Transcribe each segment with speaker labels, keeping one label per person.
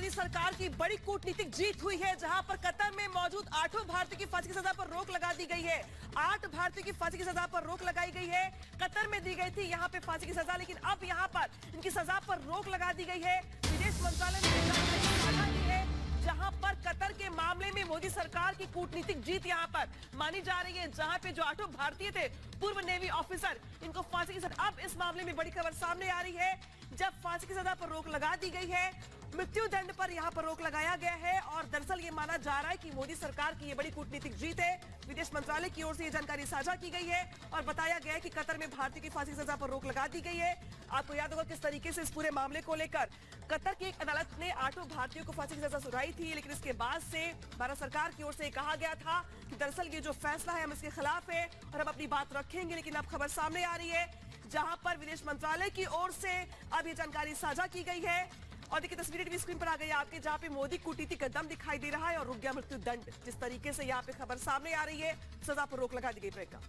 Speaker 1: मोदी सरकार की बड़ी कूटनीतिक जीत हुई है, जहां पर कतर में मौजूद 8 भारतीयों की फांसी की सजा पर रोक लगा दी गई है। 8 भारतीयों की फांसी की सजा पर रोक लगाई गई है। कतर में दी गई थी यहां पे फांसी की सजा, लेकिन अब यहां पर इनकी सजा पर रोक लगा दी गई है। विदेश मंत्रालय ने जानकारी दी है, जहां पर कतर के मामले में मोदी सरकार की कूटनीतिक जीत यहां पर मानी जा रही है, जहां पे जो 8 भारतीय थे पूर्व नेवी ऑफिसर, इनको फांसी की सजा। अब इस मामले में बड़ी खबर सामने आ रही है, जब फांसी की सजा पर रोक लगा दी गई है, मृत्यु दंड पर यहां पर रोक लगाया गया है। और दरअसल ये माना जा रहा है कि मोदी सरकार की ये बड़ी कूटनीतिक जीत है। विदेश मंत्रालय की ओर से ये जानकारी साझा की गई है और बताया गया है कि कतर में भारतीय की फांसी की सजा पर रोक लगा दी गई है। आपको याद होगा किस तरीके से इस पूरे मामले को लेकर कतर की एक अदालत ने 8 भारतीयों को फांसी की सजा सुनाई थी, लेकिन इसके बाद से भारत सरकार की ओर से कहा गया था कि दरअसल ये जो फैसला है हम इसके खिलाफ है और हम अपनी बात रखेंगे। लेकिन अब खबर सामने आ रही है, जहां पर विदेश मंत्रालय की ओर से अब ये जानकारी साझा की गई है। और देखिए तस्वीरें भी स्क्रीन पर आ गई आपके, जहां पे मोदी कूटनीतिक कदम दिखाई दे रहा है और रुक गया मृत्यु दंड। जिस तरीके से यहाँ पे खबर सामने आ रही है, सजा पर रोक लगा दी गई। प्रियंका,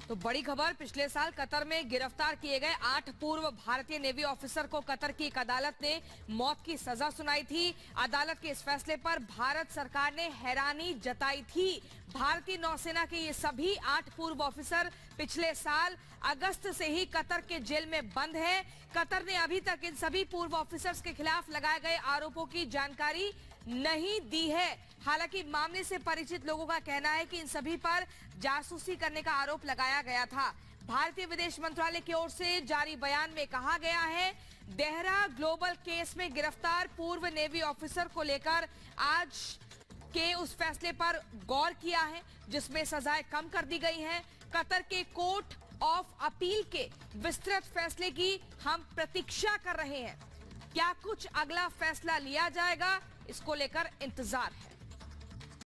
Speaker 2: तो बड़ी खबर, पिछले साल कतर में गिरफ्तार किए गए 8 पूर्व भारतीय नेवी ऑफिसर को कतर की एक अदालत ने मौत की सजा सुनाई थी। अदालत के इस फैसले पर भारत सरकार ने हैरानी जताई थी। भारतीय नौसेना के ये सभी 8 पूर्व ऑफिसर पिछले साल अगस्त से ही कतर के जेल में बंद हैं। कतर ने अभी तक इन सभी पूर्व ऑफिसर्स के खिलाफ लगाए गए आरोपों की जानकारी नहीं दी है। हालांकि मामले से परिचित लोगों का कहना है कि इन सभी पर जासूसी करने का आरोप लगाया गया था। भारतीय विदेश मंत्रालय की ओर से जारी बयान में कहा गया है, देहरा ग्लोबल केस में गिरफ्तार पूर्व नेवी ऑफिसर को लेकर आज के उस फैसले पर गौर किया है, जिसमें सजाएं कम कर दी गई हैं। कतर के कोर्ट ऑफ अपील के विस्तृत फैसले की हम प्रतीक्षा कर रहे हैं। क्या कुछ अगला फैसला लिया जाएगा, इसको लेकर इंतजार है।